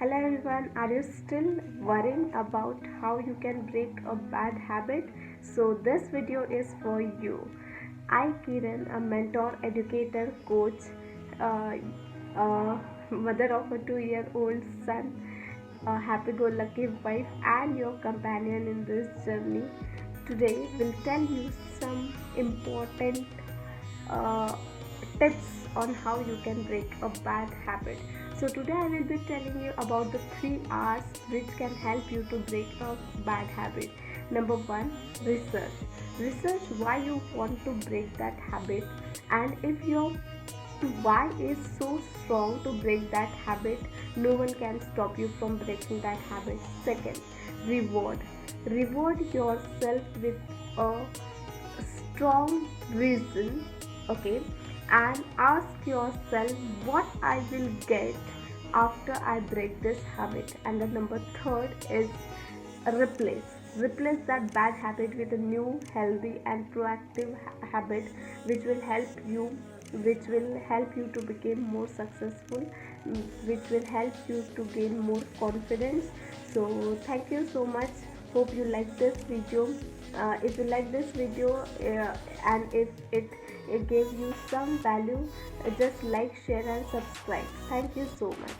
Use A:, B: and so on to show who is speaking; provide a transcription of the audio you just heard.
A: Hello everyone, are you still worrying about how you can break a bad habit? So this video is for you. I, Kiran, a mentor, educator, coach, uh, mother of a 2-year-old son, a happy-go-lucky wife and your companion in this journey, today will tell you some important uh, tips on how you can break a bad habit. So today I will be telling you about the 3 R's which can help you to break a bad habit. Number 1, research. Research why you want to break that habit, and if your why is so strong to break that habit, no one can stop you from breaking that habit. Second, reward. Reward yourself with a strong reason, okay, and ask yourself what I will get after I break this habit. And the number third is replace that bad habit with a new healthy and proactive habit which will help you to become more successful, which will help you to gain more confidence. So thank you so much. Hope you like this video. If you like this video, and if it gave you some value, just like, share and subscribe. Thank you so much.